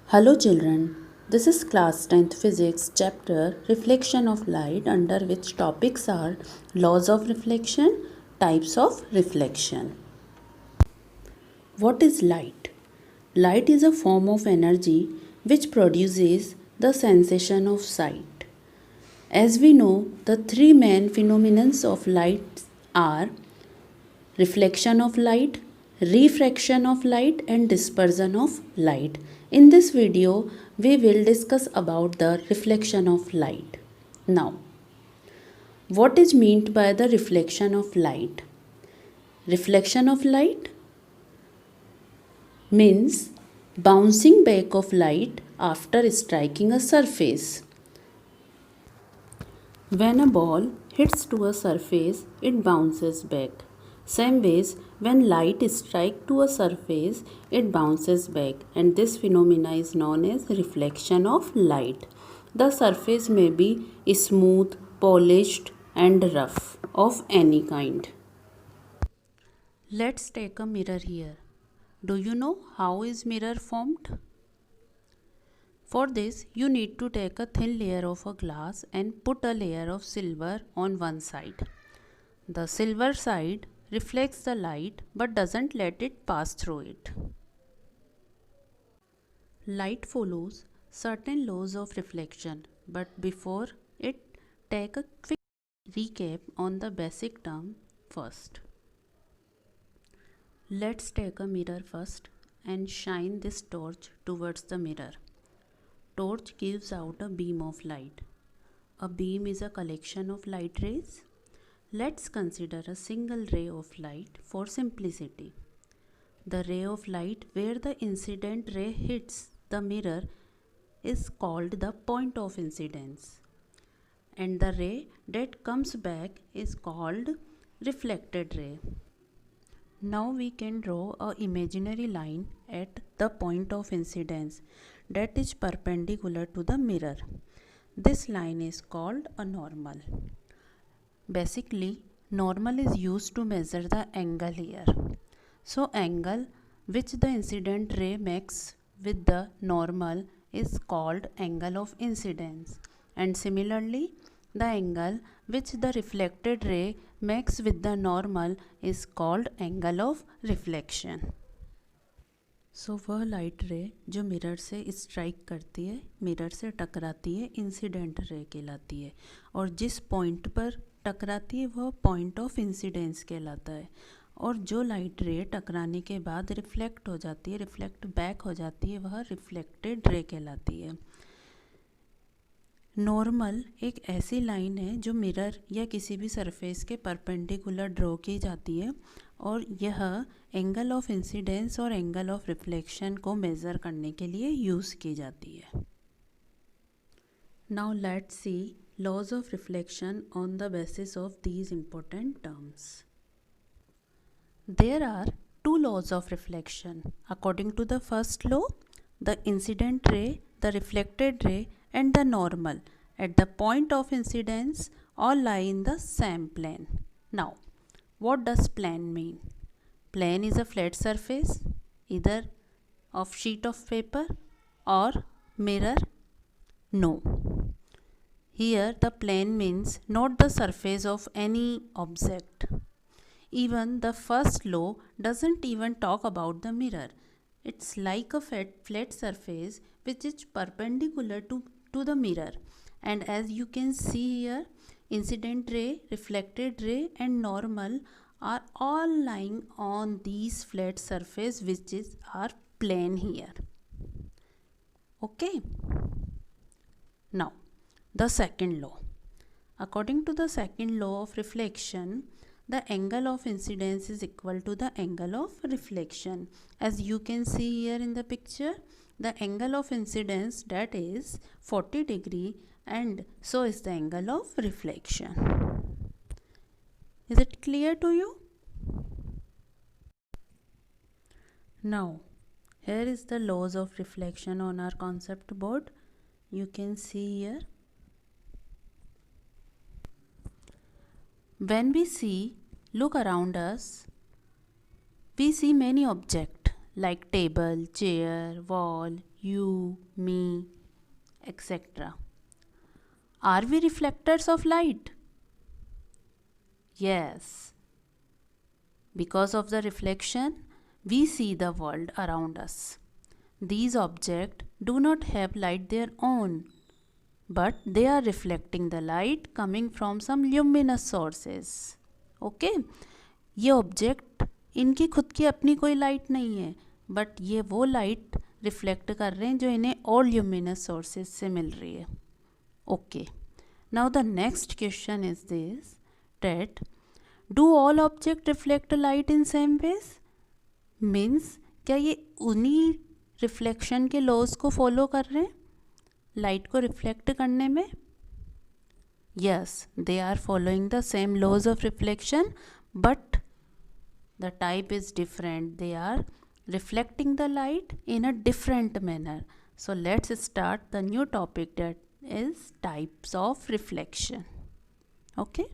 Hello children, this is class 10th physics chapter Reflection of Light, under which topics are laws of reflection, types of reflection. What is light? Light is a form of energy which produces the sensation of sight. As we know, the three main phenomena of light are reflection of light, refraction of light and dispersion of light. In this video, we will discuss about the reflection of light. Now, what is meant by the reflection of light? Reflection of light means bouncing back of light after striking a surface. When a ball hits to a surface, it bounces back. Same ways, when light strikes to a surface, it bounces back, and this phenomena is known as reflection of light. The surface may be smooth, polished and rough of any kind. Let's take a mirror here. Do you know how is mirror formed? For this, you need to take a thin layer of a glass and put a layer of silver on one side. The silver side reflects the light but doesn't let it pass through it. Light follows certain laws of reflection, but before it, take a quick recap on the basic term first. Let's take a mirror first and shine this torch towards the mirror. Torch gives out a beam of light. A beam is a collection of light rays. Let's consider a single ray of light for simplicity. The ray of light where the incident ray hits the mirror is called the point of incidence, and the ray that comes back is called reflected ray. Now we can draw a imaginary line at the point of incidence that is perpendicular to the mirror. This line is called a normal. Basically, normal is used to measure the angle here. So angle which the incident ray makes with the normal is called angle of incidence, and similarly the angle which the reflected ray makes with the normal is called angle of reflection. सो वह light रे जो mirror से strike करती है, mirror से टकराती है, incident ray कहलाती है, और जिस पॉइंट पर टकराती है वह पॉइंट ऑफ इंसिडेंस कहलाता है, और जो लाइट रे टकराने के बाद रिफ्लेक्ट हो जाती है, रिफ्लेक्ट बैक हो जाती है, वह रिफ्लेक्टेड रे कहलाती है। नॉर्मल एक ऐसी लाइन है जो मिरर या किसी भी सरफेस के परपेंडिकुलर ड्रॉ की जाती है, और यह एंगल ऑफ इंसिडेंस और एंगल ऑफ रिफ्लेक्शन को मेज़र करने के लिए यूज़ की जाती है। Now let's see laws of reflection on the basis of these important terms. There are two laws of reflection. According to the first law, the incident ray, the reflected ray and the normal at the point of incidence all lie in the same plane. Now, what does plane mean? Plane is a flat surface, either of sheet of paper or mirror. No. Here the plane means not the surface of any object. Even the first law doesn't even talk about the mirror. It's like a flat surface which is perpendicular to the mirror. And as you can see here, incident ray, reflected ray and normal are all lying on these flat surface which is our plane here. Okay. Now, the second law. According to the second law of reflection, the angle of incidence is equal to the angle of reflection. As you can see here in the picture, the angle of incidence, that is 40 degree, and so is the angle of reflection. Is it clear to you? Now, here is the laws of reflection on our concept board. You can see here. When we look around us, we see many objects like table, chair, wall, you, me, etc. Are we reflectors of light? Yes. Because of the reflection, we see the world around us. These objects do not have light their own, but they are reflecting the light coming from some luminous sources. Okay ये object इनकी खुद की अपनी कोई light नहीं है, but ये वो लाइट रिफ्लेक्ट कर रहे हैं जो इन्हें और ल्यूमिनस सोर्सेज से मिल रही है. Okay, now the next question is this that do all object reflect light in same ways. Means क्या ये उन्हीं रिफ्लेक्शन के लॉज को फॉलो कर रहे हैं लाइट को रिफ्लेक्ट करने में? Yes, they are following the same laws of reflection, but the type is different. They are reflecting the light in a different manner. So let's start the new topic, that is types of reflection. Okay?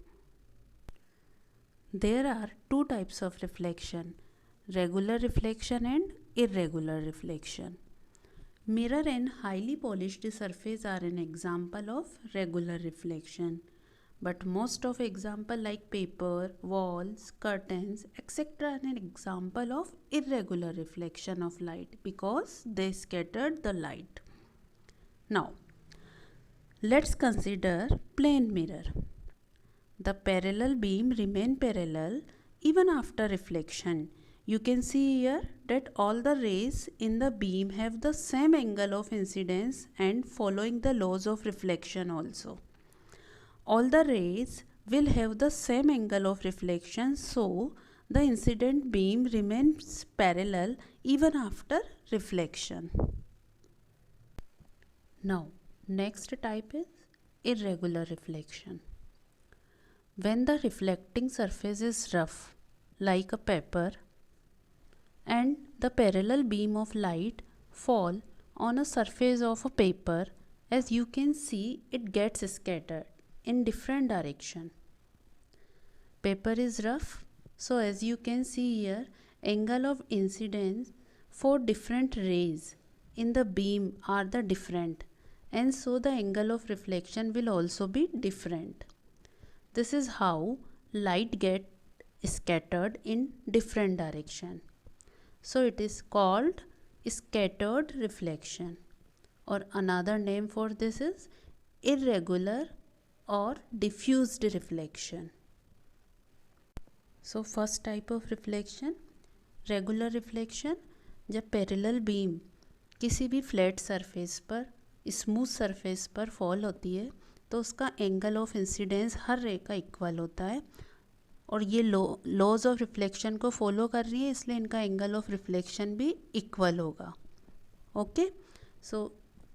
There are two types of reflection, regular reflection and irregular reflection. Mirror and highly polished surface are an example of regular reflection, but most of example like paper, walls, curtains, etc. are an example of irregular reflection of light because they scattered the light. Now, let's consider plane mirror. The parallel beam remain parallel even after reflection. You can see here that all the rays in the beam have the same angle of incidence and following the laws of reflection also. All the rays will have the same angle of reflection, so the incident beam remains parallel even after reflection. Now, next type is irregular reflection. When the reflecting surface is rough, like a paper, and the parallel beam of light fall on a surface of a paper, as you can see it gets scattered in different direction. Paper is rough, so as you can see here, angle of incidence for different rays in the beam are the different, and so the angle of reflection will also be different. This is how light get scattered in different direction. So it is called scattered reflection, or another name for this is irregular or diffused reflection. So first type of reflection, regular reflection. जब parallel beam किसी भी flat surface पर, smooth surface पर fall होती है तो उसका angle of incidence हर रे का इक्वल होता है, और ये लॉज ऑफ रिफ्लेक्शन को फॉलो कर रही है, इसलिए इनका एंगल ऑफ रिफ्लेक्शन भी इक्वल होगा. ओके, सो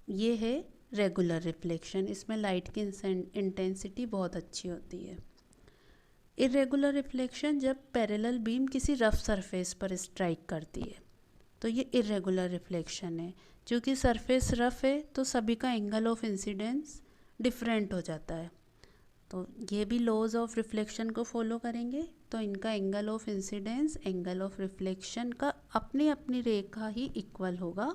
ये है रेगुलर रिफ्लेक्शन. इसमें लाइट की इंटेंसिटी बहुत अच्छी होती है. इरेगुलर रिफ्लेक्शन जब पैरेलल बीम किसी रफ सरफेस पर स्ट्राइक करती है तो ये इरेगुलर रिफ्लेक्शन है. क्योंकि सरफेस रफ है तो सभी का एंगल ऑफ इंसिडेंस डिफरेंट हो जाता है, तो ये भी लॉज ऑफ रिफ्लेक्शन को फॉलो करेंगे, तो इनका angle of incidence angle of reflection का अपनी अपनी रेखा ही इक्वल होगा,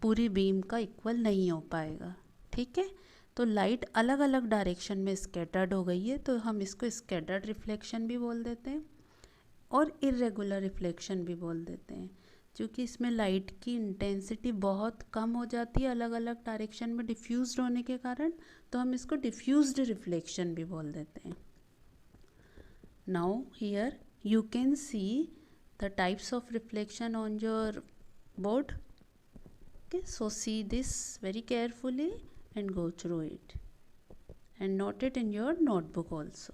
पूरी बीम का इक्वल नहीं हो पाएगा. ठीक है, तो लाइट अलग अलग डायरेक्शन में स्कैटर्ड हो गई है तो हम इसको स्कैटर्ड रिफ्लेक्शन भी बोल देते हैं और इरेगुलर रिफ्लेक्शन भी बोल देते हैं. क्योंकि इसमें लाइट की इंटेंसिटी बहुत कम हो जाती है अलग अलग डायरेक्शन में डिफ्यूज्ड होने के कारण, तो हम इसको डिफ्यूज्ड रिफ्लेक्शन भी बोल देते हैं. Now here you can see the types of reflection on your board. Okay, so see this very carefully and go through it and note it in your notebook also.